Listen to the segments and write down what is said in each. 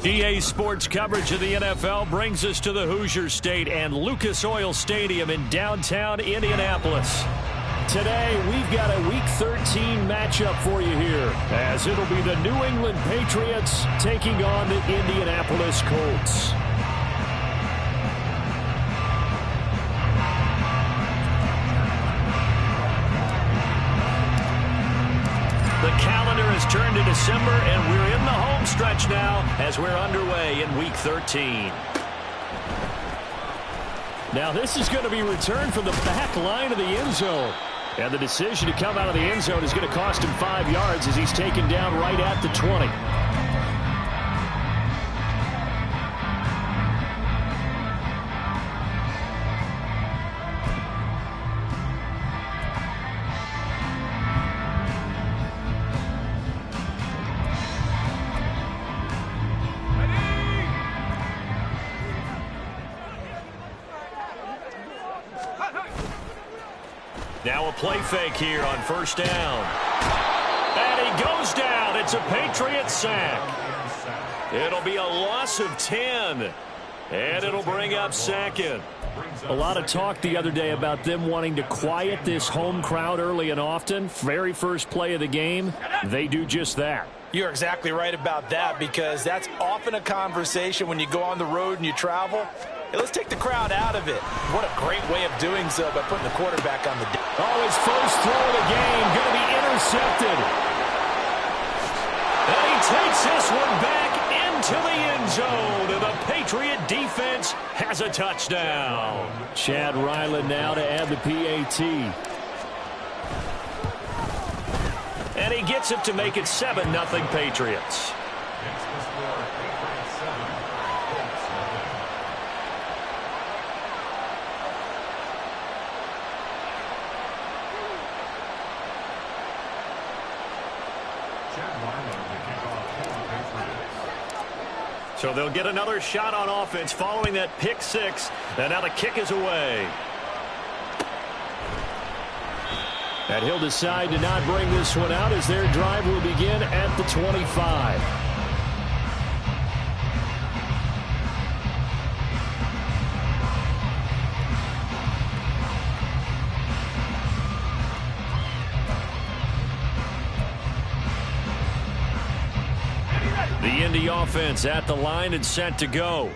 EA Sports coverage of the NFL brings us to the Hoosier State and Lucas Oil Stadium in downtown Indianapolis. Today, we've got a Week 13 matchup for you here, as it'll be the New England Patriots taking on the Indianapolis Colts. The calendar has turned to December, and we're in the home stretch now as we're underway in Week 13. Now, this is going to be returned from the back line of the end zone. And the decision to come out of the end zone is going to cost him 5 yards as he's taken down right at the 20. Now a play fake here on first down. And he goes down. It's a Patriot sack. It'll be a loss of 10. And it'll bring up second. A lot of talk the other day about them wanting to quiet this home crowd early and often. Very first play of the game, they do just that. You're exactly right about that, because that's often a conversation when you go on the road and you travel. Hey, let's take the crowd out of it. What a great way of doing so by putting the quarterback on the deck. Oh, his first throw of the game going to be intercepted. And he takes this one back into the end zone. And the Patriot defense has a touchdown. Chad Ryland now to add the PAT. And he gets it to make it 7-0 Patriots. So they'll get another shot on offense following that pick six. And now the kick is away. And he'll decide to not bring this one out as their drive will begin at the 25. The Indy offense at the line and set to go.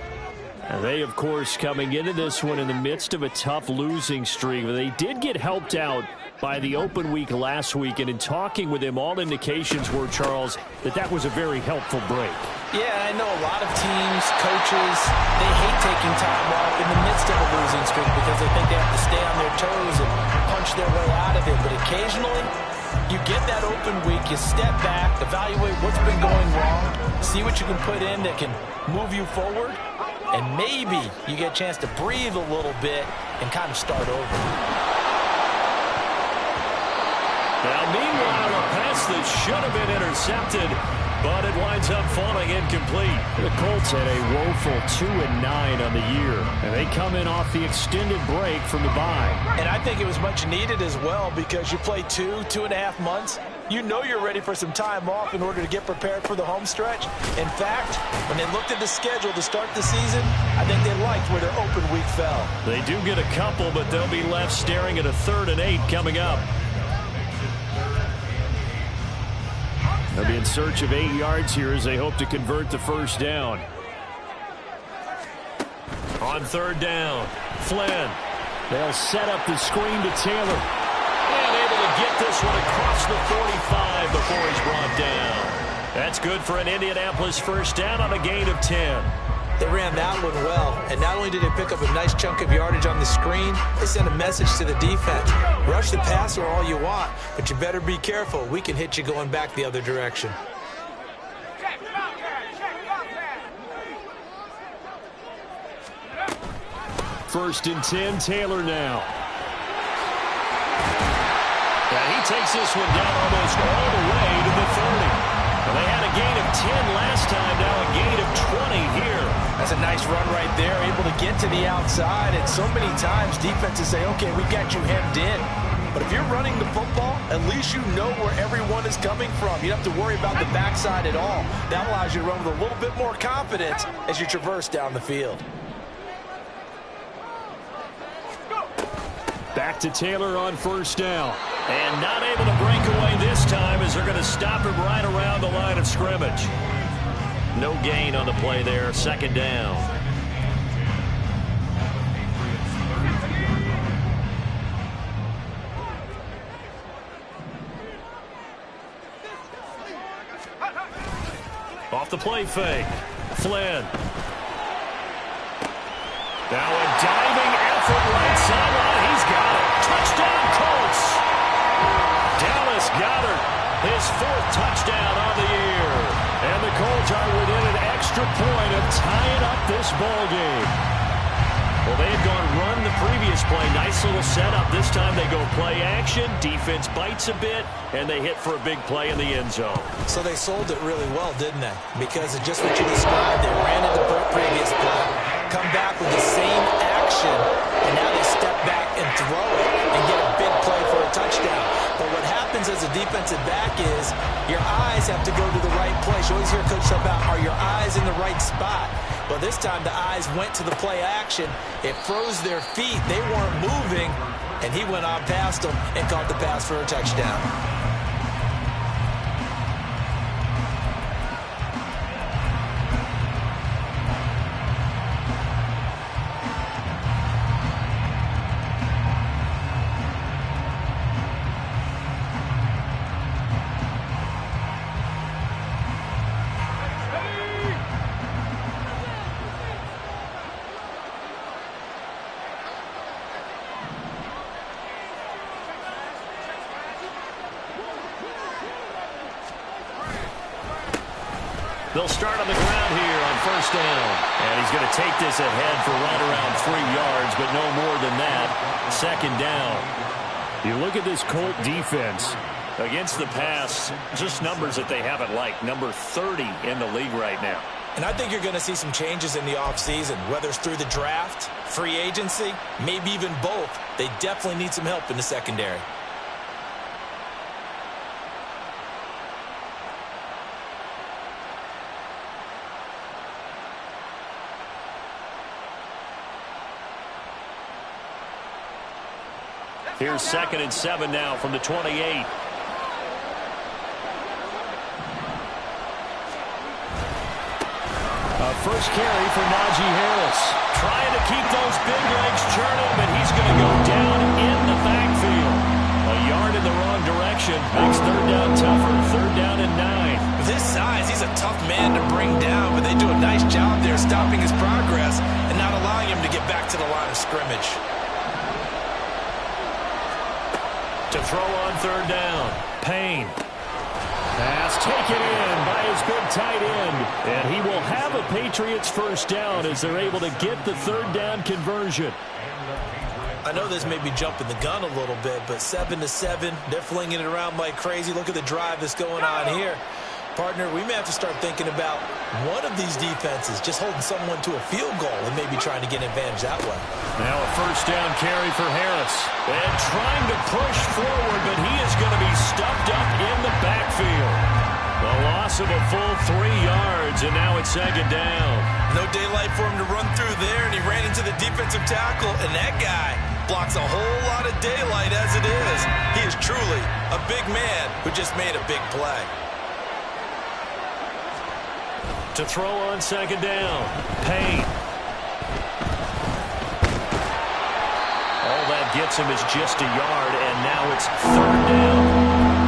And they, of course, coming into this one in the midst of a tough losing streak. They did get helped out by the open week last week, and in talking with him, all indications were, Charles, that was a very helpful break. Yeah, I know a lot of teams, coaches, they hate taking time off in the midst of a losing streak because they think they have to stay on their toes and punch their way out of it. But occasionally, you get that open week, you step back, evaluate what's been going wrong, see what you can put in that can move you forward, and maybe you get a chance to breathe a little bit and kind of start over. Now, meanwhile, a pass that should have been intercepted, but it winds up falling incomplete. The Colts had a woeful 2-9 on the year, and they come in off the extended break from the bye. And I think it was much needed as well, because you play 2.5 months. You know you're ready for some time off in order to get prepared for the home stretch. In fact, when they looked at the schedule to start the season, I think they liked where their open week fell. They do get a couple, but they'll be left staring at a 3rd and 8 coming up. They'll be in search of 8 yards here as they hope to convert the first down. On 3rd down, Flynn. They'll set up the screen to Taylor. And able to get this one across the 45 before he's brought down. That's good for an Indianapolis first down on a gain of 10. They ran that one well, and not only did they pick up a nice chunk of yardage on the screen, they sent a message to the defense. Rush the passer all you want, but you better be careful. We can hit you going back the other direction. First and 10, Taylor now. And he takes this one down almost all the way to the 30. Well, they had a gain of 10 last time, now a gain of 20 here. That's a nice run right there, able to get to the outside. And so many times defenses say, okay, we got you hemmed in. But if you're running the football, at least you know where everyone is coming from. You don't have to worry about the backside at all. That allows you to run with a little bit more confidence as you traverse down the field. Back to Taylor on first down. And not able to break away this time as they're going to stop him right around the line of scrimmage. No gain on the play there. Second down. Off the play fake. Flynn. Now a diving effort right sideline. He's got it. Touchdown, Colts. Dallas Goedert, his 4th touchdown on the year. And the Colts are within an extra point of tying up this ball game. Well, they had gone run the previous play. Nice little setup. This time they go play action. Defense bites a bit, and they hit for a big play in the end zone. So they sold it really well, didn't they? Because of just what you described. They ran it the previous play, come back with the same action, and now they step back and throw it and get a big play for a touchdown. But what happens as a defensive back is your eyes have to go to the right place. You always hear Coach talk about, are your eyes in the right spot? Well, this time the eyes went to the play action. It froze their feet. They weren't moving, and he went on past them and caught the pass for a touchdown. They'll start on the ground here on first down. And he's going to take this ahead for right around 3 yards, but no more than that. Second down. You look at this Colt defense against the pass, just numbers that they haven't liked. Number 30 in the league right now. And I think you're going to see some changes in the offseason, whether it's through the draft, free agency, maybe even both. They definitely need some help in the secondary. Here's 2nd and 7 now from the 28. First carry for Najee Harris. Trying to keep those big legs churning, but he's going to go down in the backfield. A yard in the wrong direction. Makes third down tougher. Third down and 9. With his size, he's a tough man to bring down, but they do a nice job there stopping his progress and not allowing him to get back to the line of scrimmage. To throw on third down. Payne. Pass taken in by his big tight end. And he will have a Patriots first down as they're able to get the third down conversion. I know this may be jumping the gun a little bit, but 7-7, they're flinging it around like crazy. Look at the drive that's going on here. Partner, we may have to start thinking about one of these defenses just holding someone to a field goal and maybe trying to get an advantage that way. Now a first down carry for Harris. And trying to push forward, but he is going to be stuffed up in the backfield. The loss of a full 3 yards, and now it's second down. No daylight for him to run through there, and he ran into the defensive tackle, and that guy blocks a whole lot of daylight as it is. He is truly a big man who just made a big play. To throw on second down. Payne. All that gets him is just a yard, and now it's third down.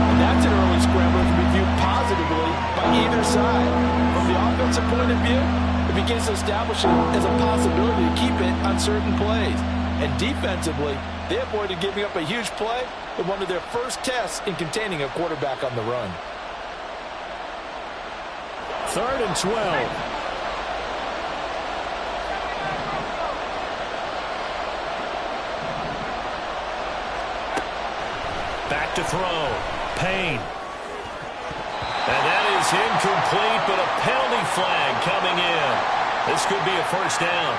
And that's an early scramble that can be viewed positively by either side. From the offensive point of view, it begins to establish it as a possibility to keep it on certain plays. And defensively, they avoided giving up a huge play with one of their first tests in containing a quarterback on the run. Third and 12. Back to throw. Payne. And that is incomplete, but a penalty flag coming in. This could be a first down.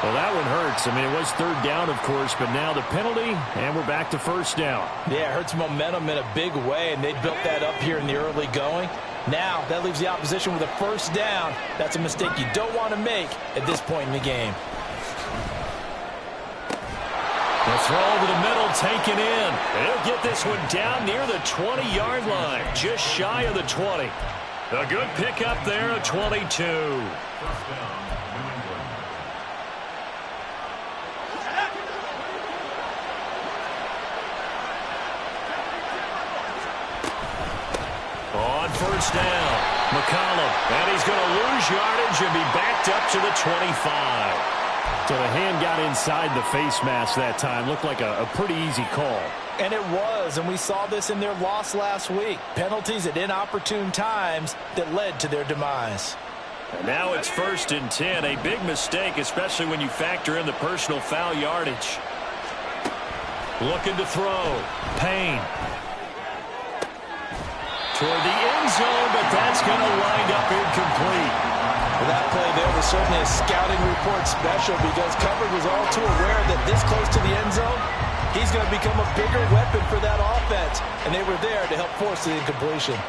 Well, that one hurts. I mean, it was third down, of course, but now the penalty, and we're back to first down. Yeah, it hurts momentum in a big way, and they built that up here in the early going. Now, that leaves the opposition with a first down. That's a mistake you don't want to make at this point in the game. The throw over the middle, taken in. They'll get this one down near the 20-yard line, just shy of the 20. A good pickup there, a 22. On first down, McCollum, and he's going to lose yardage and be backed up to the 25. So the hand got inside the face mask that time. Looked like a pretty easy call. And it was, and we saw this in their loss last week. Penalties at inopportune times that led to their demise. And now it's 1st and 10. A big mistake, especially when you factor in the personal foul yardage. Looking to throw. Payne. Toward the end zone, but that's going to wind up incomplete. Well, that play there was certainly a scouting report special because Cover was all too aware that this close to the end zone, he's going to become a bigger weapon for that offense, and they were there to help force the incompletion.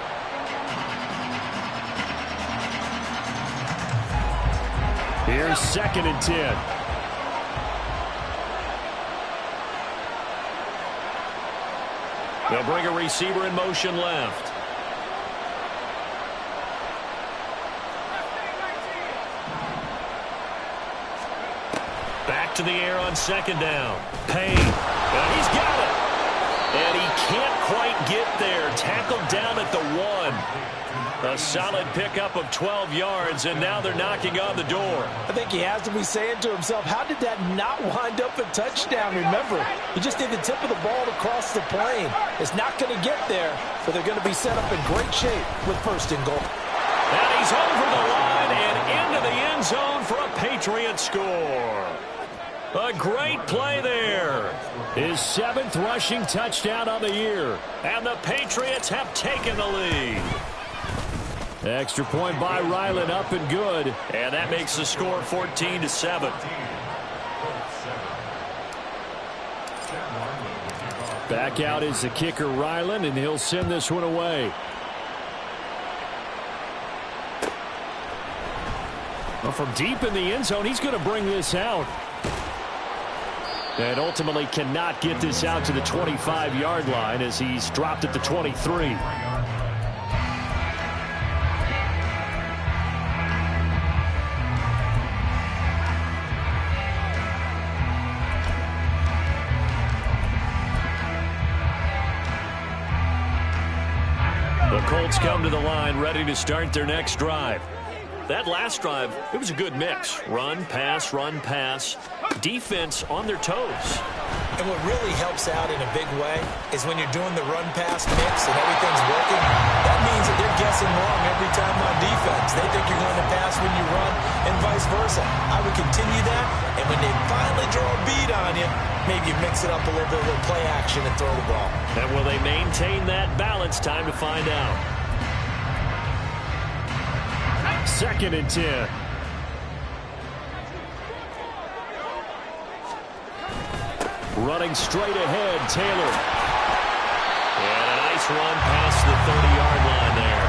Here's 2nd and 10. They'll bring a receiver in motion left. Back to the air on 2nd down. Payne. And he's got it. And he can't quite get there. Tackled down at the 1. A solid pickup of 12 yards, and now they're knocking on the door. I think he has to be saying to himself, how did that not wind up a touchdown? Remember, you just need the tip of the ball to cross the plane. It's not going to get there, but they're going to be set up in great shape with 1st and goal. And he's over the line and into the end zone for a Patriot score. A great play there. His 7th rushing touchdown on the year. And the Patriots have taken the lead. Extra point by Ryland, up and good. And that makes the score 14-7. Back out is the kicker, Ryland, and he'll send this one away. Well, from deep in the end zone, he's going to bring this out. And ultimately cannot get this out to the 25-yard line as he's dropped at the 23. The Colts come to the line ready to start their next drive. That last drive, it was a good mix. Run, pass, defense on their toes. And what really helps out in a big way is when you're doing the run-pass mix and everything's working, that means that they're guessing wrong every time on defense. They think you're going to pass when you run and vice versa. I would continue that, and when they finally draw a beat on you, maybe you mix it up a little bit with play action and throw the ball. And will they maintain that balance? Time to find out. 2nd and 10. Running straight ahead, Taylor. And a nice run past the 30-yard line there.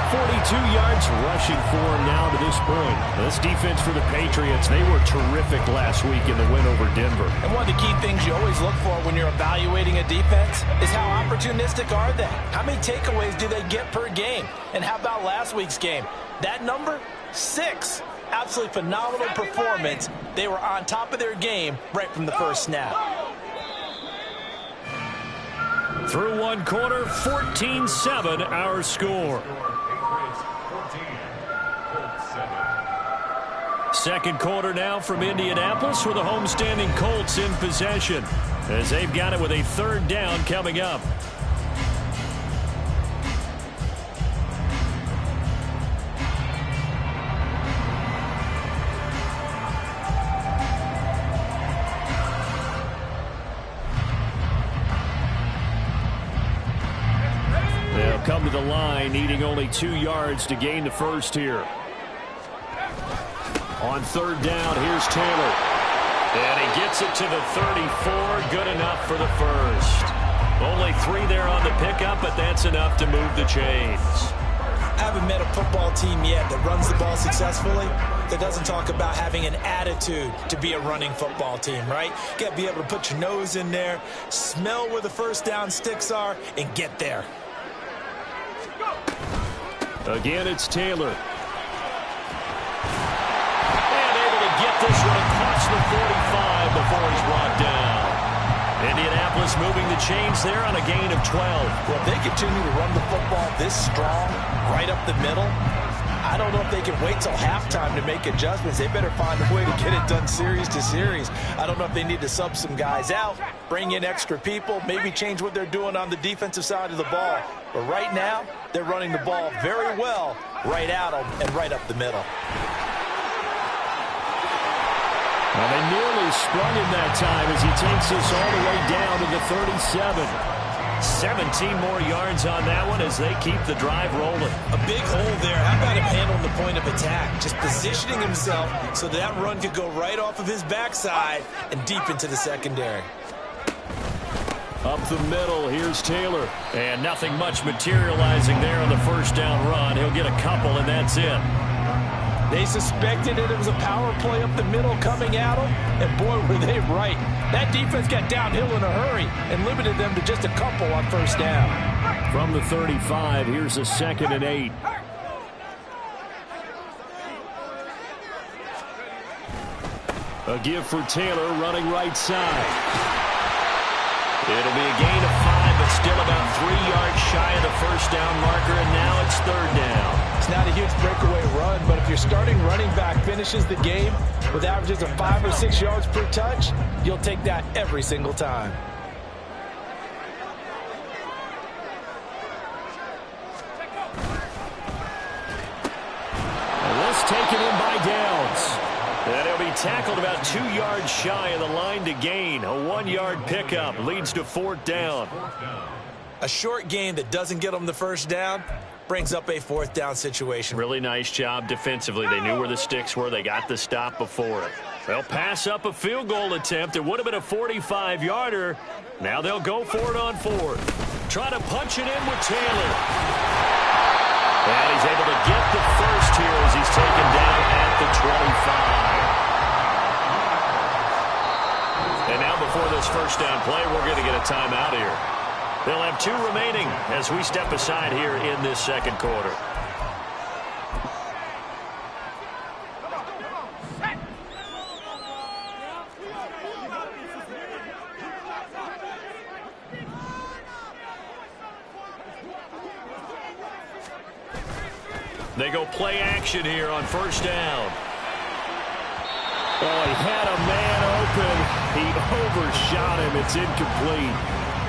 42 yards rushing for him now to this point. This defense for the Patriots, they were terrific last week in the win over Denver. And one of the key things you always look for when you're evaluating a defense is how opportunistic are they? How many takeaways do they get per game? And how about last week's game? That number, 6. Absolutely phenomenal performance. They were on top of their game right from the first snap. Through one quarter, 14-7 our score. Second quarter now from Indianapolis with the homestanding Colts in possession as they've got it with a 3rd down coming up. They'll come to the line, needing only 2 yards to gain the first here. On third down, here's Taylor. And he gets it to the 34. Good enough for the first. Only 3 there on the pickup, but that's enough to move the chains. I haven't met a football team yet that runs the ball successfully that doesn't talk about having an attitude to be a running football team, right? You got to be able to put your nose in there, smell where the first down sticks are, and get there. Again, it's Taylor. And able to get this one across the 45 before he's brought down. Indianapolis moving the chains there on a gain of 12. Well, if they continue to run the football this strong, right up the middle, I don't know if they can wait till halftime to make adjustments. They better find a way to get it done series to series. I don't know if they need to sub some guys out, bring in extra people, maybe change what they're doing on the defensive side of the ball. But right now, they're running the ball very well right out and right up the middle. Well, they nearly sprung him that time as he takes us all the way down to the 37. 17 more yards on that one as they keep the drive rolling. A big hole there. How about him handling the point of attack? Just positioning himself so that run could go right off of his backside and deep into the secondary. Up the middle, here's Taylor. And nothing much materializing there on the first down run. He'll get a couple, and that's it. They suspected it was a power play up the middle coming at them, and boy, were they right. That defense got downhill in a hurry and limited them to just a couple on first down. From the 35, here's a 2nd and 8. A give for Taylor running right side. It'll be a gain of 5, but still about 3 yards shy of the first down marker, and now it's third down. It's not a huge breakaway run, but if your starting running back finishes the game with averages of 5 or 6 yards per touch, you'll take that every single time. And this taken in by Downs. And he'll be tackled about 2 yards shy of the line to gain. A 1-yard pickup leads to 4th down. A short gain that doesn't get them the first down brings up a 4th down situation. Really nice job defensively. They knew where the sticks were. They got the stop before it. They'll pass up a field goal attempt. It would have been a 45-yarder. Now they'll go for it on 4th. Try to punch it in with Taylor. And he's able to get the first here as he's taken down at the 25. And now before this first down play, we're going to get a timeout here. They'll have 2 remaining as we step aside here in this second quarter. They go play action here on first down. Oh, he had a man open. He overshot him. It's incomplete.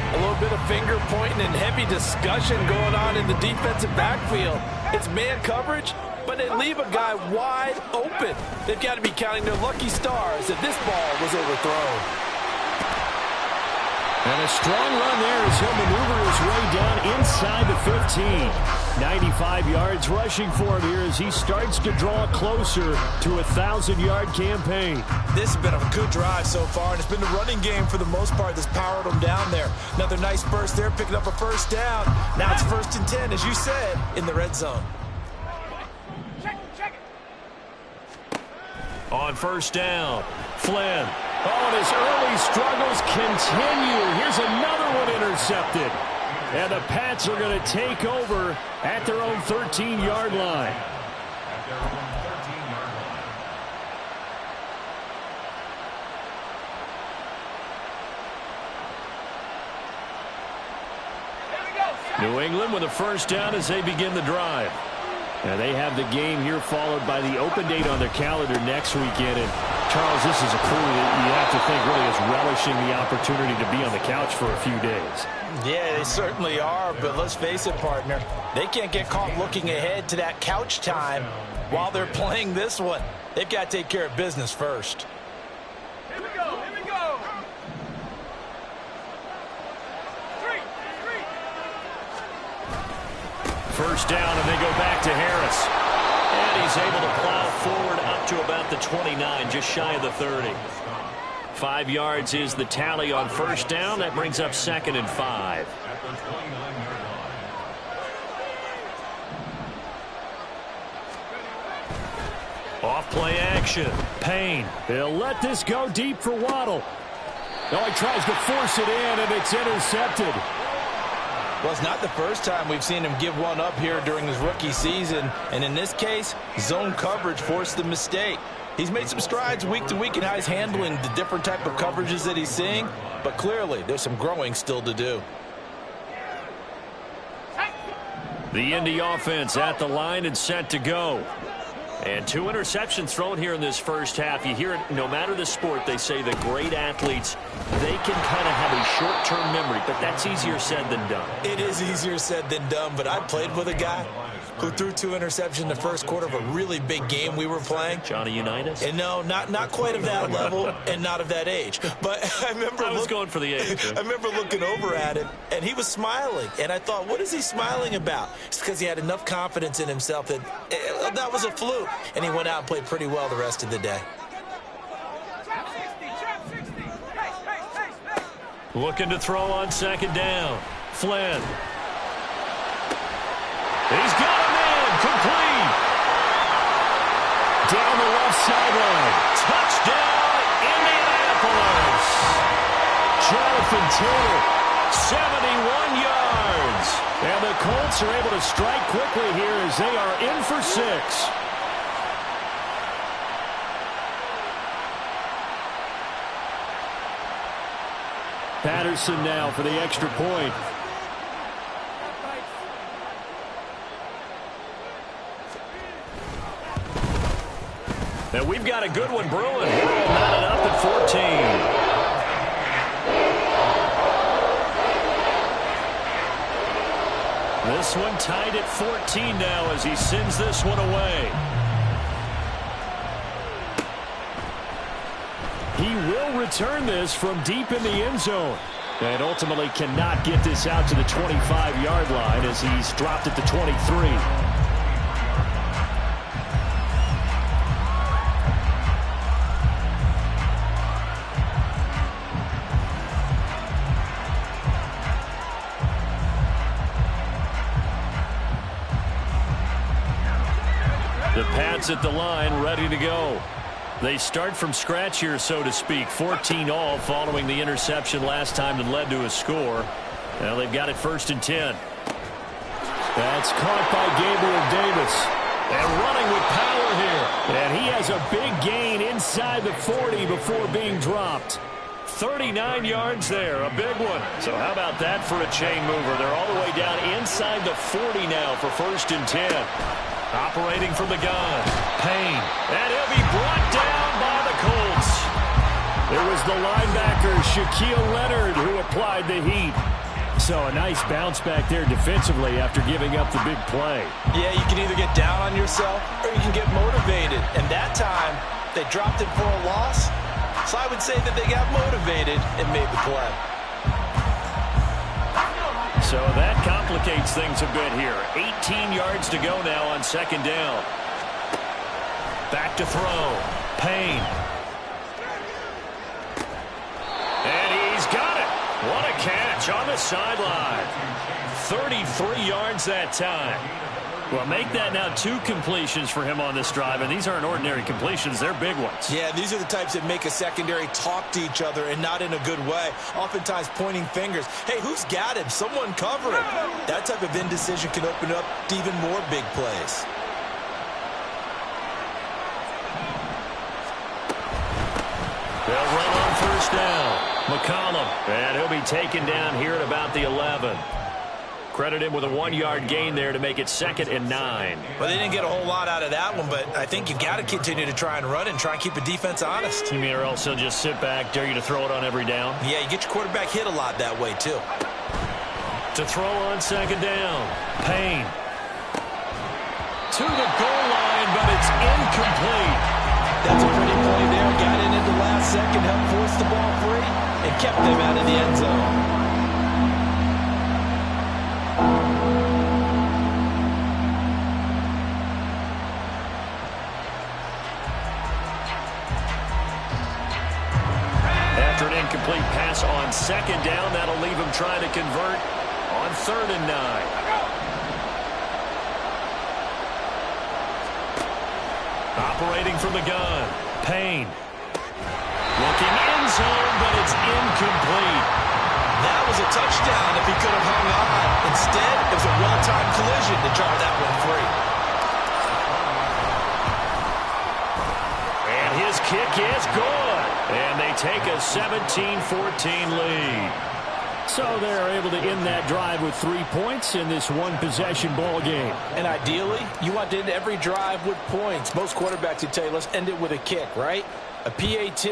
A little bit of finger pointing and heavy discussion going on in the defensive backfield. It's man coverage, but they leave a guy wide open. They've got to be counting their lucky stars that this ball was overthrown. And a strong run there as he'll maneuver his way down inside the 15. 95 yards rushing for him here as he starts to draw closer to a 1,000-yard campaign. This has been a good drive so far, and it's been the running game for the most part that's powered them down there. Another nice burst there, picking up a first down. Now it's 1st and 10, as you said, in the red zone. On first down, Flynn. Oh, and his early struggles continue. Here's another one intercepted. And the Pats are going to take over at their own 13-yard line. New England with a first down as they begin the drive. And they have the game here followed by the open date on their calendar next weekend. And Charles, this is a crew that you have to think really is relishing the opportunity to be on the couch for a few days. Yeah, they certainly are, but let's face it, partner. They can't get caught looking ahead to that couch time while they're playing this one. They've got to take care of business first. Here we go, here we go. Three. First down, and they go back to Harris. And he's able to plow forward up to about the 29, just shy of the 30. 5 yards is the tally on first down. That brings up 2nd and 5. Off play action. Payne. He'll let this go deep for Waddle. No, he tries to force it in, and it's intercepted. Well, it's not the first time we've seen him give one up here during his rookie season. And in this case, zone coverage forced the mistake. He's made some strides week to week in how he's handling the different type of coverages that he's seeing. But clearly, there's some growing still to do. The Indy offense at the line and set to go. And 2 interceptions thrown here in this first half. You hear it, no matter the sport, they say the great athletes, they can kind of have a short-term memory, but that's easier said than done. It is easier said than done, but I played with a guy who threw 2 interceptions in the first quarter of a really big game we were playing. Johnny Unitas? And no, not quite of that level and not of that age. But I remember I was going for the age. I remember looking over at him, and he was smiling. And I thought, what is he smiling about? It's because he had enough confidence in himself that that was a fluke. And he went out and played pretty well the rest of the day. Looking to throw on 2nd down. Flynn. He's got a man. Complete. Down the left sideline. Touchdown, Indianapolis. Jonathan Taylor, 71 yards. And the Colts are able to strike quickly here as they are in for 6. Patterson now for the extra point. And we've got a good one brewing. We're all knotted up at 14. This one tied at 14 now as he sends this one away. He will return this from deep in the end zone. And ultimately cannot get this out to the 25-yard line as he's dropped at the 23. The Pats at the line, ready to go. They start from scratch here, so to speak. 14-all following the interception last time that led to a score. Now they've got it 1st and 10. That's caught by Gabriel Davis. And running with power here. And he has a big gain inside the 40 before being dropped. 39 yards there, a big one. So how about that for a chain mover? They're all the way down inside the 40 now for 1st and 10. Operating from the gun, Payne. And he'll be brought down by the Colts. It was the linebacker, Shaquille Leonard, who applied the heat. So a nice bounce back there defensively after giving up the big play. Yeah, you can either get down on yourself or you can get motivated. And that time, they dropped it for a loss. So I would say that they got motivated and made the play. So that complicates things a bit here. 18 yards to go now on 2nd down. Back to throw. Payne. And he's got it. What a catch on the sideline. 33 yards that time. Well, make that now 2 completions for him on this drive, and these aren't ordinary completions. They're big ones. Yeah, these are the types that make a secondary talk to each other and not in a good way. Oftentimes pointing fingers. Hey, who's got him? Someone cover it. That type of indecision can open up to even more big plays. They'll run on 1st down. McCollum, and he'll be taken down here at about the 11. Credit him with a 1-yard gain there to make it 2nd and 9. Well, they didn't get a whole lot out of that one, but I think you've got to continue to try and run and try and keep the defense honest. You mean or else they'll just sit back, dare you to throw it on every down? Yeah, you get your quarterback hit a lot that way, too. To throw on 2nd down. Payne. To the goal line, but it's incomplete. That's a pretty play there. Got in at the last second, helped force the ball free, and kept them out of the end zone. incomplete pass on second down. That'll leave him trying to convert on 3rd and 9. Operating from the gun, Payne. Looking end zone, but it's incomplete. That was a touchdown if he could have hung on. Instead, it was a well-timed collision to draw that one free. And his kick is good. And they take a 17-14 lead. So they're able to end that drive with 3 points in this one-possession ball game. And ideally, you want to end every drive with points. Most quarterbacks would tell you, let's end it with a kick, right? A PAT,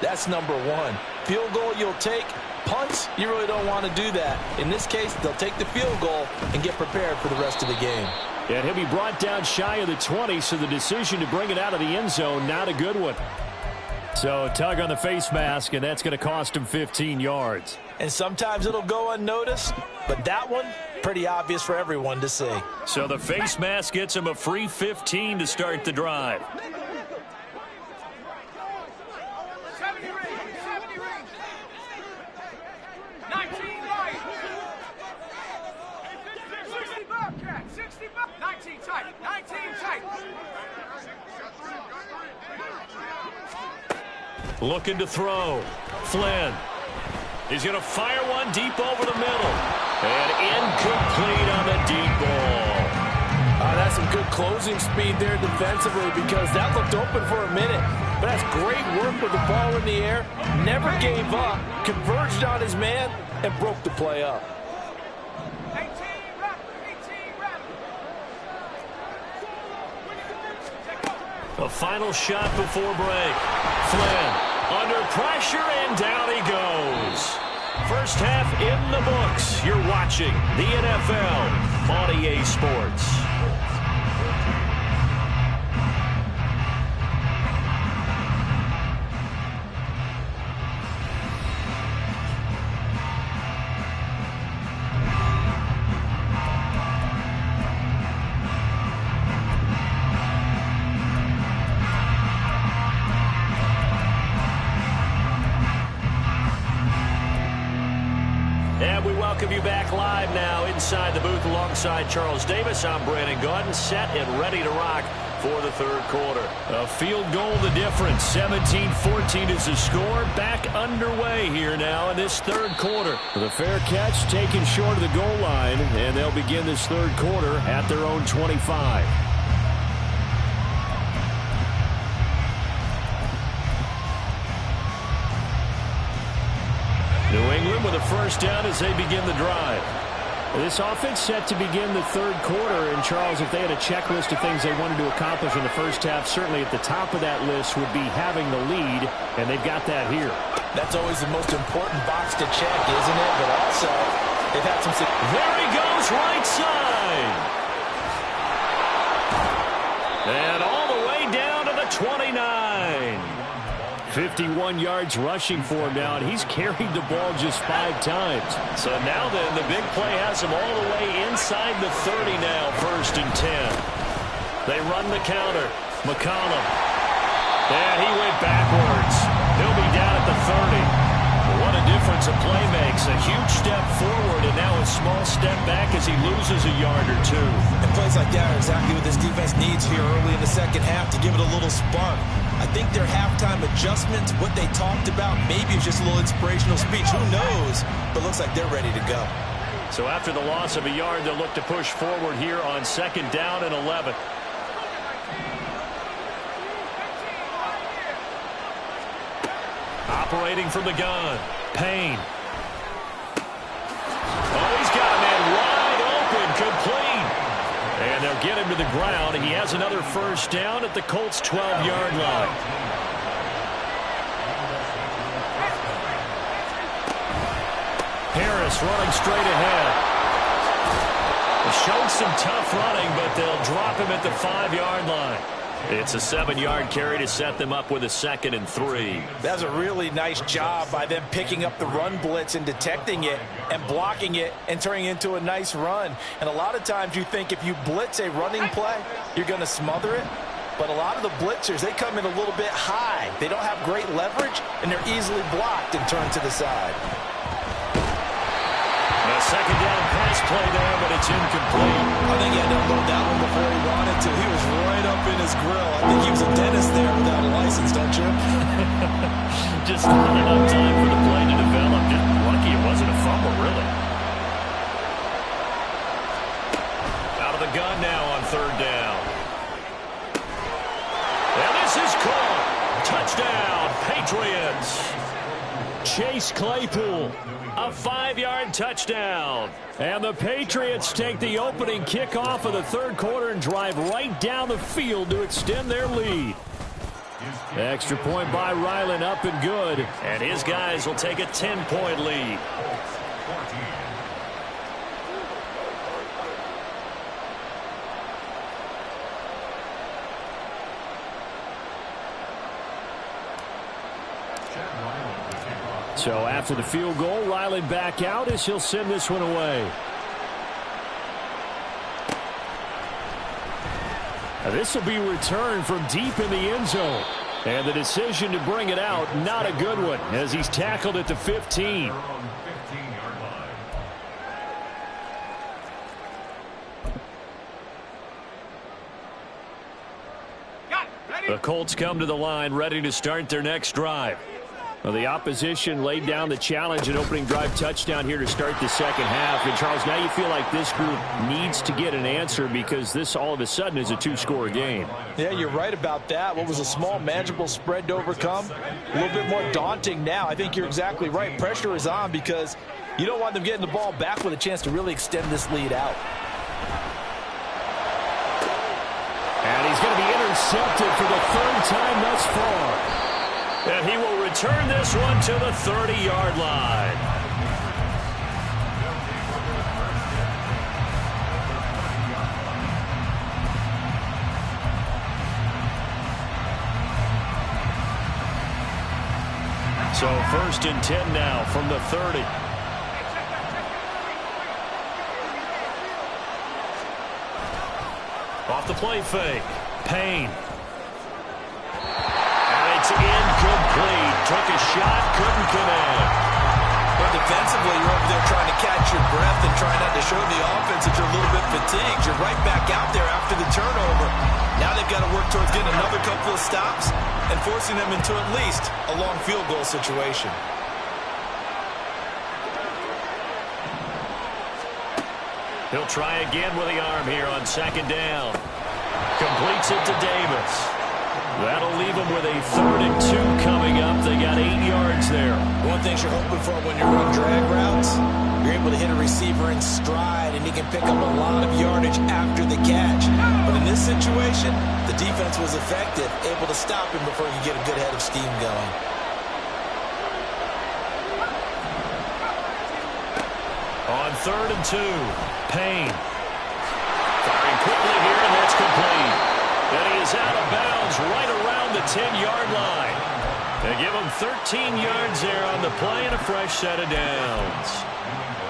that's number 1. Field goal you'll take. Punts, you really don't want to do that. In this case, they'll take the field goal and get prepared for the rest of the game. And he'll be brought down shy of the 20, so the decision to bring it out of the end zone, not a good one. So tug on the face mask, and that's going to cost him 15 yards. And sometimes it'll go unnoticed, but that one, pretty obvious for everyone to see. So the face mask gets him a free 15 to start the drive. 70 range. 19 right. 60 Bobcat. 60 Bobcat. 19 tight. 19 tight. Looking to throw. Flynn. He's going to fire one deep over the middle. And incomplete on the deep ball. That's some good closing speed there defensively because that looked open for a minute. But that's great work with the ball in the air. Never gave up. Converged on his man and broke the play up. 18 rep. A final shot before break. Flynn under pressure, and down he goes. First half in the books. You're watching the NFL on EA Sports. Welcome you back live now inside the booth alongside Charles Davis. I'm Brandon Gaudin, set and ready to rock for the third quarter. A field goal the difference. 17-14 is the score. Back underway here now in this third quarter. The fair catch taken short of the goal line, and they'll begin this third quarter at their own 25. New England with a first down as they begin the drive. This offense set to begin the third quarter, and Charles, if they had a checklist of things they wanted to accomplish in the first half, certainly at the top of that list would be having the lead, and they've got that here. That's always the most important box to check, isn't it? But also, they've had some... There he goes, right side. And all the way down to the 29. 51 yards rushing for him now, and he's carried the ball just 5 times. So now then, the big play has him all the way inside the 30 now, 1st and 10. They run the counter. McCollum. And he went backwards. He'll be down at the 30. What a difference a play makes. A huge step forward and now a small step back as he loses a yard or two. And plays like that are exactly what this defense needs here early in the second half to give it a little spark. I think their halftime adjustments, what they talked about, maybe it's just a little inspirational speech. Who knows? But looks like they're ready to go. So after the loss of a yard, they'll look to push forward here on 2nd down and 11. Operating from the gun. Payne. Oh, he's got a man wide open, complete. And they'll get him to the ground. He has another first down at the Colts' 12-yard line. Harris running straight ahead. Showed some tough running, but they'll drop him at the 5-yard line. It's a 7-yard carry to set them up with a 2nd and 3. That's a really nice job by them picking up the run blitz and detecting it and blocking it and turning it into a nice run. And a lot of times you think if you blitz a running play, you're going to smother it. But a lot of the blitzers, they come in a little bit high. They don't have great leverage, and they're easily blocked and turned to the side. A second down pass play there, but it's incomplete. I think he had to unload that one before he wanted to. He was right up in his grill. I think he was a dentist there without a license, don't you? Just not enough time for the play to develop. Just lucky it wasn't a fumble, really. Out of the gun now on third down. And this is caught. Touchdown, Patriots. Chase Claypool, a 5-yard touchdown. And the Patriots take the opening kickoff of the third quarter and drive right down the field to extend their lead. Extra point by Ryland, up and good. And his guys will take a 10-point lead. So after the field goal, Ryland back out as he'll send this one away. This will be returned from deep in the end zone. And the decision to bring it out, not a good one, as he's tackled at the 15. The Colts come to the line, ready to start their next drive. Well, the opposition laid down the challenge and opening drive touchdown here to start the second half. And, Charles, now you feel like this group needs to get an answer because this all of a sudden is a two-score game. Yeah, you're right about that. What was a small, manageable spread to overcome? A little bit more daunting now. I think you're exactly right. Pressure is on because you don't want them getting the ball back with a chance to really extend this lead out. And he's going to be intercepted for the third time thus far. And he will return this one to the 30-yard line. So 1st and 10 now from the 30. Off the play fake. Payne. It's incomplete. Took a shot, couldn't connect. But defensively, you're over there trying to catch your breath and trying not to show the offense that you're a little bit fatigued. You're right back out there after the turnover. Now they've got to work towards getting another couple of stops and forcing them into at least a long field goal situation. He'll try again with the arm here on second down. Completes it to Davis. That'll leave them with a 3rd and 2 coming up. They got 8 yards there. One thing you're hoping for when you run drag routes, you're able to hit a receiver in stride, and he can pick up a lot of yardage after the catch. But in this situation, the defense was effective, able to stop him before you get a good head of steam going. On 3rd and 2, Payne. Firing quickly here, and that's complete. And he is out of bounds right around the 10-yard line. They give him 13 yards there on the play and a fresh set of downs.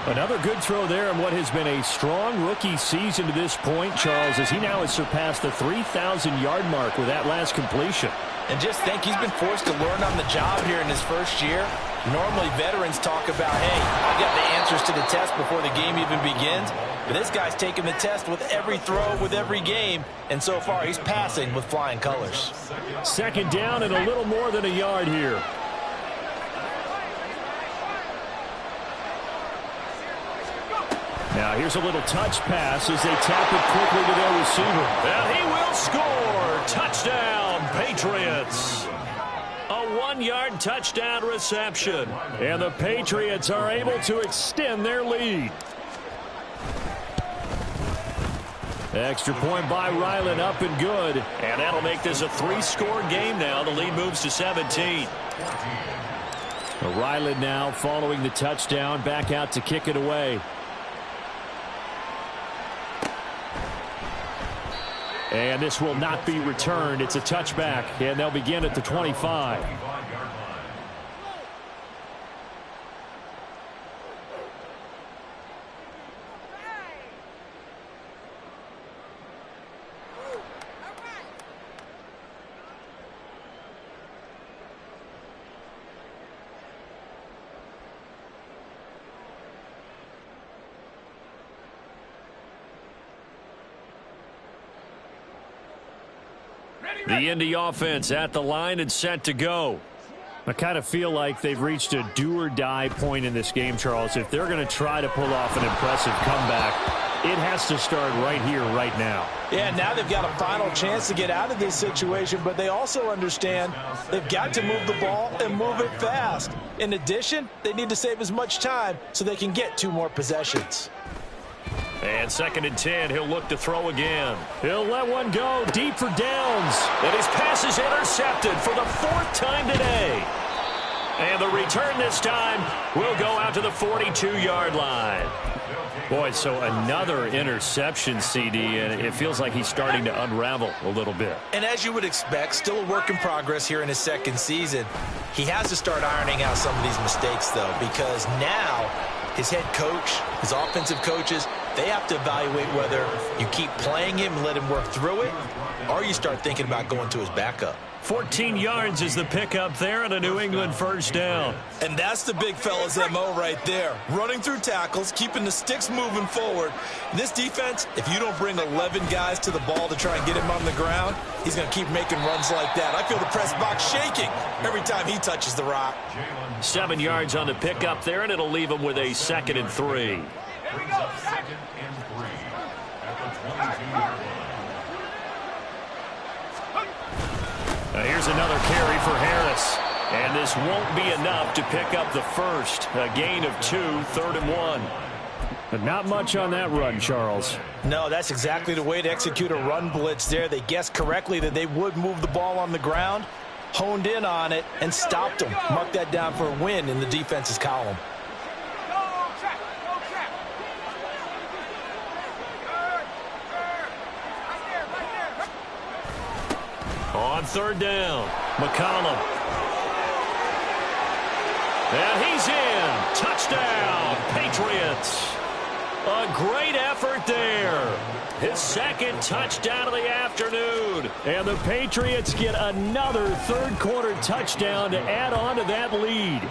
Another good throw there in what has been a strong rookie season to this point, Charles, as he now has surpassed the 3,000-yard mark with that last completion. And just think, he's been forced to learn on the job here in his first year. Normally, veterans talk about, hey, I've got the answers to the test before the game even begins. But this guy's taking the test with every throw, with every game. And so far, he's passing with flying colors. Second down and a little more than a yard here. Now, here's a little touch pass as they tap it quickly to their receiver. And he will score. Touchdown, Patriots. A 1-yard touchdown reception. And the Patriots are able to extend their lead. Extra point by Ryland, up and good. And that'll make this a 3-score game now. The lead moves to 17. Ryland now following the touchdown, back out to kick it away. And this will not be returned. It's a touchback, and they'll begin at the 25. The Indy offense at the line and set to go. I kind of feel like they've reached a do-or-die point in this game, Charles. If they're going to try to pull off an impressive comeback, it has to start right here, right now. Yeah, now they've got a final chance to get out of this situation, but they also understand they've got to move the ball and move it fast. In addition, they need to save as much time so they can get 2 more possessions. And 2nd and 10, he'll look to throw again. He'll let one go deep for downs. And his pass is intercepted for the 4th time today. And the return this time will go out to the 42-yard line. Boy, so another interception, CD, and it feels like he's starting to unravel a little bit. And as you would expect, still a work in progress here in his 2nd season. He has to start ironing out some of these mistakes, though, because now his head coach, his offensive coaches, they have to evaluate whether you keep playing him and let him work through it, or you start thinking about going to his backup. 14 yards is the pickup there and a New England 1st down. And that's the big fella's MO right there. Running through tackles, keeping the sticks moving forward. This defense, if you don't bring 11 guys to the ball to try and get him on the ground, he's going to keep making runs like that. I feel the press box shaking every time he touches the rock. 7 yards on the pickup there, and it'll leave him with a 2nd and 3. Here we go, 2nd and 3 at the 22-yard line. Here's another carry for Harris. And this won't be enough to pick up the first. A gain of 2, 3rd and 1. But not much on that run, Charles. No, that's exactly the way to execute a run blitz there. They guessed correctly that they would move the ball on the ground, honed in on it, and stopped them. Mark that down for a win in the defense's column. On 3rd down, McCollum. And he's in. Touchdown, Patriots. A great effort there. His 2nd touchdown of the afternoon. And the Patriots get another 3rd quarter touchdown to add on to that lead.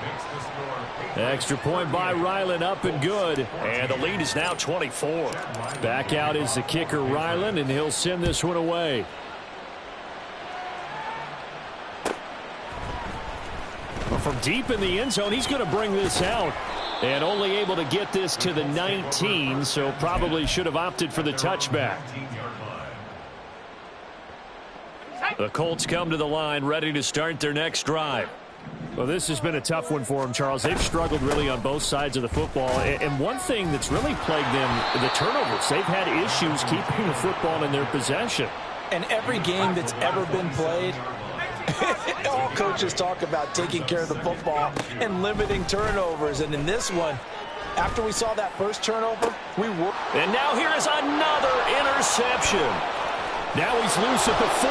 Extra point by Ryland, up and good. And the lead is now 24. Back out is the kicker, Ryland, and he'll send this one away. From deep in the end zone, he's going to bring this out. And only able to get this to the 19, so probably should have opted for the touchback. The Colts come to the line, ready to start their next drive. Well, this has been a tough one for them, Charles. They've struggled really on both sides of the football. And one thing that's really plagued them, the turnovers. They've had issues keeping the football in their possession. And every game that's ever been played, all coaches talk about taking care of the football and limiting turnovers. And in this one, after we saw that first turnover, we were. And now here is another interception. Now he's loose at the 40.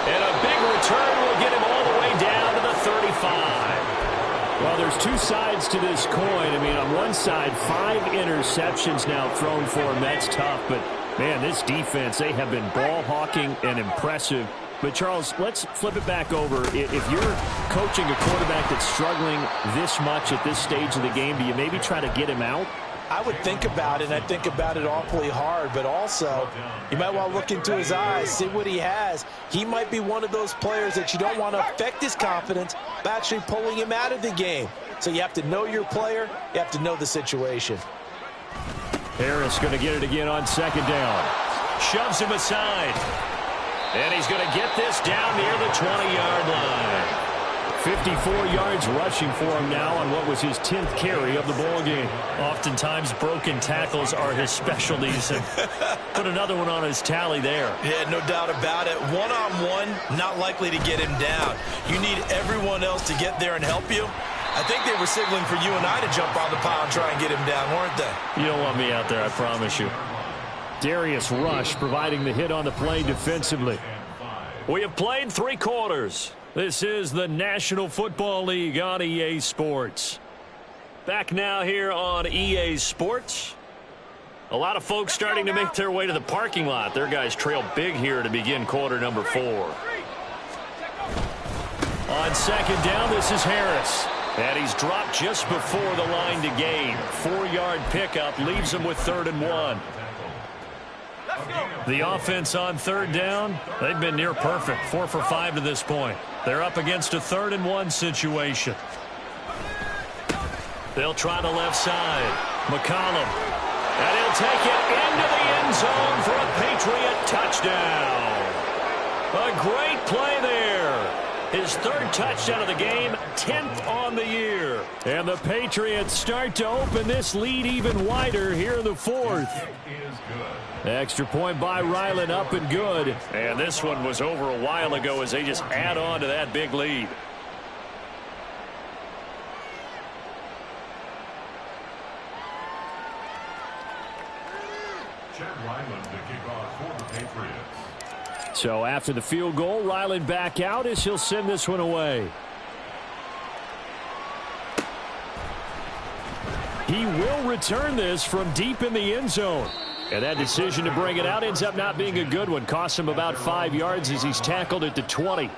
And a big return will get him all the way down to the 35. Well, there's 2 sides to this coin. I mean, on one side, 5 interceptions now thrown for him. That's tough. But, man, this defense, they have been ball hawking and impressive. But, Charles, let's flip it back over. If you're coaching a quarterback that's struggling this much at this stage of the game, do you maybe try to get him out? I would think about it, and I think about it awfully hard. But also, you might want to look into his eyes, see what he has. He might be one of those players that you don't want to affect his confidence by actually pulling him out of the game. So you have to know your player. You have to know the situation. Harris going to get it again on 2nd down. Shoves him aside. And he's going to get this down near the 20-yard line. 54 yards rushing for him now on what was his 10th carry of the ball game. Oftentimes, broken tackles are his specialties. And put another one on his tally there. Yeah, no doubt about it. One-on-one, not likely to get him down. You need everyone else to get there and help you. I think they were signaling for you and I to jump on the pile and try and get him down, weren't they? You don't want me out there, I promise you. Darius Rush providing the hit on the play defensively. We have played 3 quarters. This is the National Football League on EA Sports. Back now here on EA Sports. A lot of folks starting to make their way to the parking lot. Their guys trail big here to begin quarter number 4. On 2nd down, this is Harris. And he's dropped just before the line to gain. 4-yard pickup leaves him with 3rd and 1. The offense on third down, they've been near perfect. 4 for 5 to this point. They're up against a 3rd-and-1 situation. They'll try the left side. McCollum. And he'll take it into the end zone for a Patriot touchdown. A great play there. His 3rd touchdown of the game, 10th on the year. And the Patriots start to open this lead even wider here in the 4th. Extra point by Ryland, up and good. And this one was over a while ago as they just add on to that big lead. Ryland to kick off for the Patriots. So after the field goal, Ryland back out as he'll send this one away. He will return this from deep in the end zone. And that decision to bring it out ends up not being a good one. Costs him about 5 yards as he's tackled at the 20.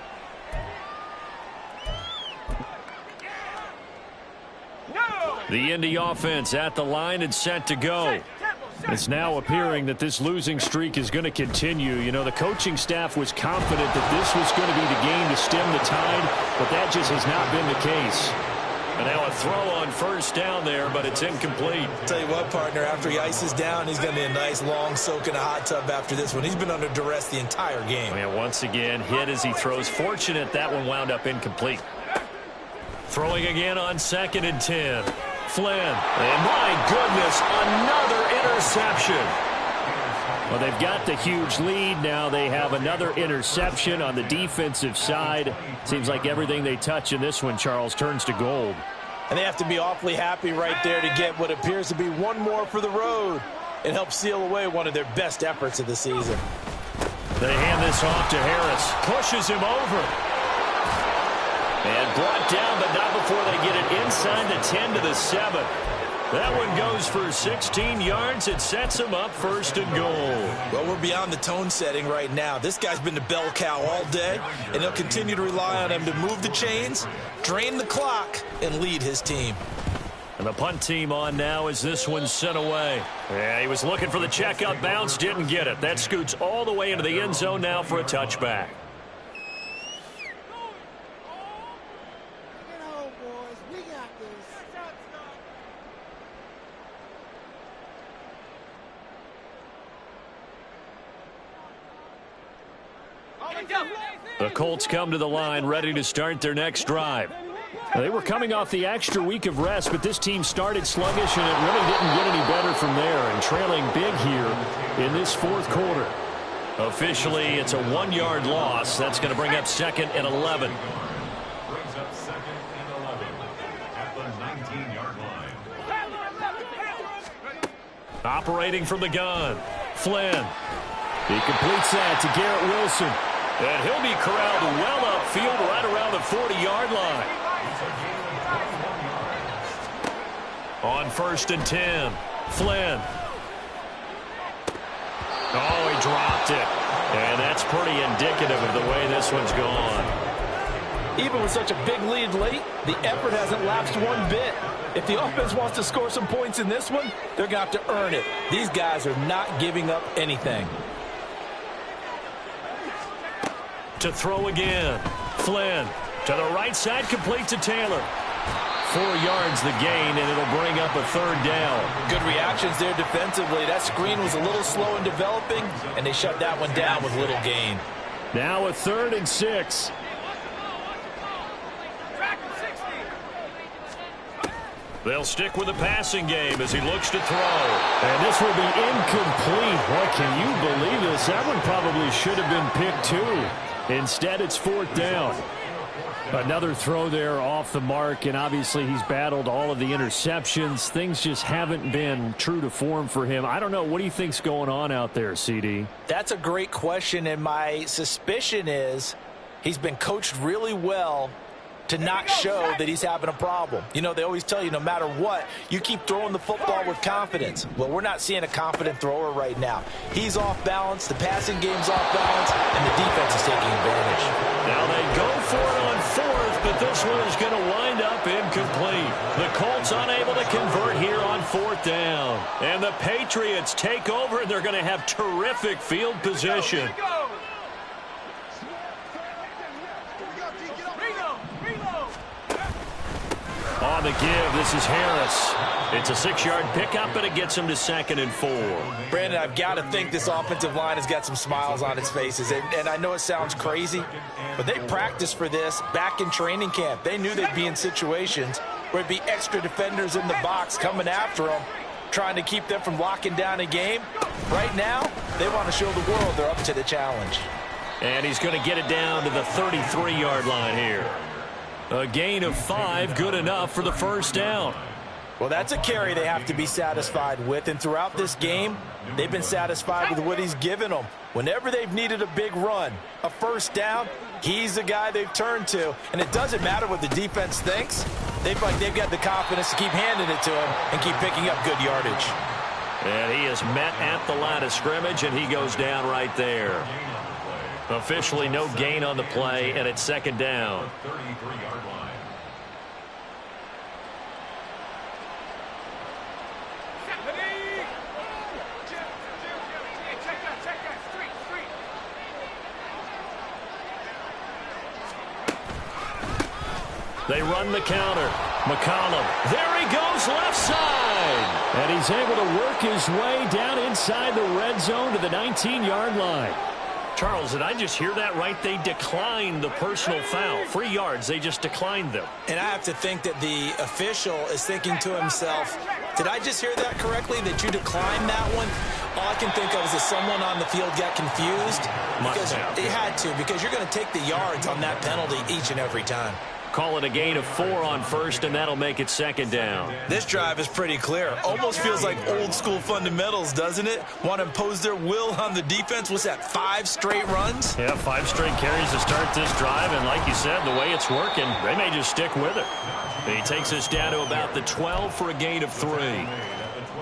The Indy offense at the line and set to go. It's now appearing that this losing streak is going to continue. You know, the coaching staff was confident that this was going to be the game to stem the tide, but that just has not been the case. And now a throw on first down there, but it's incomplete. Tell you what, partner, after he ices down, he's going to be a nice long soak in a hot tub after this one. He's been under duress the entire game. And once again, hit as he throws. Fortunate that one wound up incomplete. Throwing again on 2nd and 10. Flynn, and my goodness, another interception. Well, they've got the huge lead. Now they have another interception on the defensive side. Seems like everything they touch in this one, Charles, turns to gold. And they have to be awfully happy right there to get what appears to be one more for the road. It helps seal away one of their best efforts of the season. They hand this off to Harris. Pushes him over. And brought down, but not before they get it inside the 10 to the 7. That one goes for 16 yards. It sets him up 1st and goal. Well, we're beyond the tone setting right now. This guy's been the bell cow all day, and they'll continue to rely on him to move the chains, drain the clock, and lead his team. And the punt team on now as this one's sent away. Yeah, he was looking for the checkout bounce, didn't get it. That scoots all the way into the end zone now for a touchback. The Colts come to the line ready to start their next drive. They were coming off the extra week of rest, but this team started sluggish, and it really didn't get any better from there, and trailing big here in this 4th quarter. Officially, it's a 1-yard loss. That's going to bring up 2nd and 11. Brings up 2nd and 11 at the 19-yard line. Operating from the gun. Flynn. He completes that to Garrett Wilson. And he'll be corralled well upfield right around the 40-yard line. On 1st and 10, Flynn. Oh, he dropped it. And that's pretty indicative of the way this one's gone. Even with such a big lead late, the effort hasn't lapsed one bit. If the offense wants to score some points in this one, they're going to have to earn it. These guys are not giving up anything. To throw again. Flynn to the right side, complete to Taylor. 4 yards the gain, and it'll bring up a 3rd down. Good reactions there defensively. That screen was a little slow in developing, and they shut that one down with little gain. Now a 3rd and 6. They'll stick with the passing game as he looks to throw. And this will be incomplete. Boy, can you believe this? That one probably should have been picked too. Instead, it's 4th down. Another throw there off the mark, and obviously he's battled all of the interceptions. Things just haven't been true to form for him. I don't know. What do you think's going on out there, CD? That's a great question, and my suspicion is he's been coached really well to not show that he's having a problem. You know, they always tell you no matter what, you keep throwing the football with confidence. Well, we're not seeing a confident thrower right now. He's off balance, the passing game's off balance, and the defense is taking advantage. Now they go for it on 4th, but this one is going to wind up incomplete. The Colts unable to convert here on 4th down. And the Patriots take over, and they're going to have terrific field position. On the give, this is Harris. It's a 6-yard pickup, and it gets him to 2nd and 4. Brandon, I've got to think this offensive line has got some smiles on its faces. And I know it sounds crazy, but they practiced for this back in training camp. They knew they'd be in situations where it'd be extra defenders in the box coming after them, trying to keep them from locking down a game. Right now, they want to show the world they're up to the challenge. And he's going to get it down to the 33-yard line here. A gain of 5, good enough for the 1st down. Well, that's a carry they have to be satisfied with. And throughout this game, they've been satisfied with what he's given them. Whenever they've needed a big run, a 1st down, he's the guy they've turned to. And it doesn't matter what the defense thinks. They've got the confidence to keep handing it to him and keep picking up good yardage. And he is met at the line of scrimmage, and he goes down right there. Officially no gain on the play, and it's 2nd down. 33-yard line. They run the counter. McCollum. There he goes, left side. And he's able to work his way down inside the red zone to the 19-yard line. Charles, did I just hear that right? They declined the personal foul. 3 yards, they just declined them. And I have to think that the official is thinking to himself, did I just hear that correctly, that you declined that one? All I can think of is that someone on the field got confused. Because they had to, because you're going to take the yards on that penalty each and every time. Call it a gain of 4 on 1st, and that'll make it 2nd down. This drive is pretty clear. Almost feels like old school fundamentals, doesn't it? Want to impose their will on the defense. What's that, 5 straight runs? Yeah, 5 straight carries to start this drive, and like you said, the way it's working, they may just stick with it. And he takes us down to about the 12 for a gain of 3.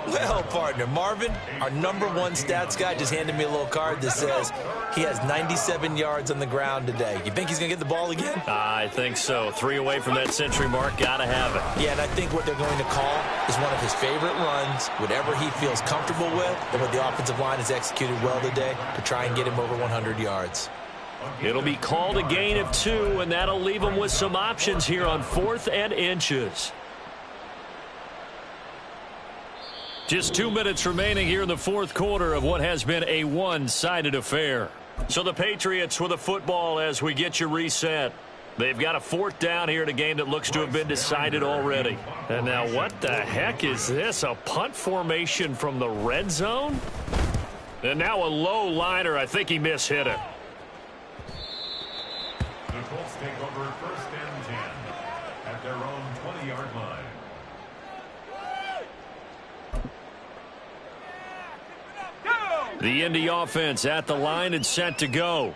Well, partner, Marvin, our #1 stats guy, just handed me a little card that says he has 97 yards on the ground today. You think he's going to get the ball again? I think so. 3 away from that century mark. Got to have it. Yeah, and I think what they're going to call is one of his favorite runs, whatever he feels comfortable with, and what the offensive line has executed well today to try and get him over 100 yards. It'll be called a gain of 2, and that'll leave him with some options here on 4th and inches. Just 2 minutes remaining here in the 4th quarter of what has been a one-sided affair. So the Patriots with a football as we get you reset. They've got a 4th down here in a game that looks to have been decided already. And now what the heck is this? A punt formation from the red zone? And now a low liner. I think he mishit it. The Colts take over 1st and 10 at their own 20-yard line. The Indy offense at the line and set to go.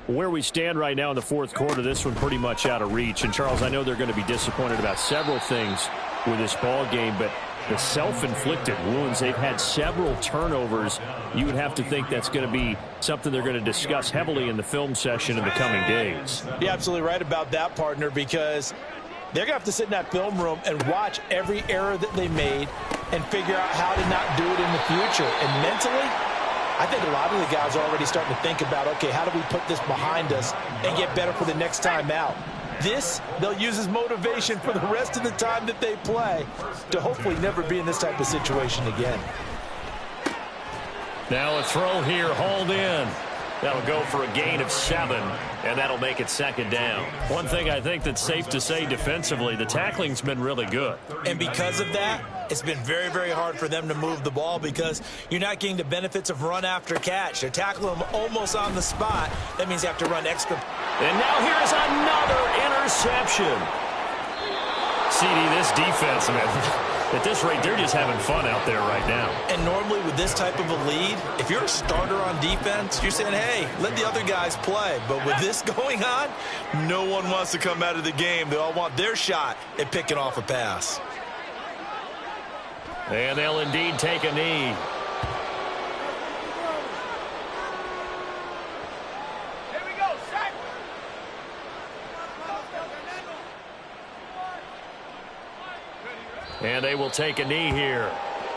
Where we stand right now in the 4th quarter, this one pretty much out of reach. And, Charles, I know they're going to be disappointed about several things with this ball game, but the self-inflicted wounds, they've had several turnovers. You would have to think that's going to be something they're going to discuss heavily in the film session in the coming days. You're absolutely right about that, partner, because they're going to have to sit in that film room and watch every error that they made and figure out how to not do it in the future. And mentally, I think a lot of the guys are already starting to think about, okay, how do we put this behind us and get better for the next time out? This, they'll use as motivation for the rest of the time that they play to hopefully never be in this type of situation again. Now a throw here, hauled in. That'll go for a gain of 7, and that'll make it 2nd down. One thing I think that's safe to say defensively, the tackling's been really good. And because of that, it's been very, very hard for them to move the ball because you're not getting the benefits of run after catch. They're tackling them almost on the spot. That means you have to run extra. And now here's another interception. CD, this defense, man. At this rate, they're just having fun out there right now. And normally with this type of a lead, if you're a starter on defense, you're saying, hey, let the other guys play. But with this going on, no one wants to come out of the game. They all want their shot at picking off a pass. And they'll indeed take a knee. And they will take a knee here.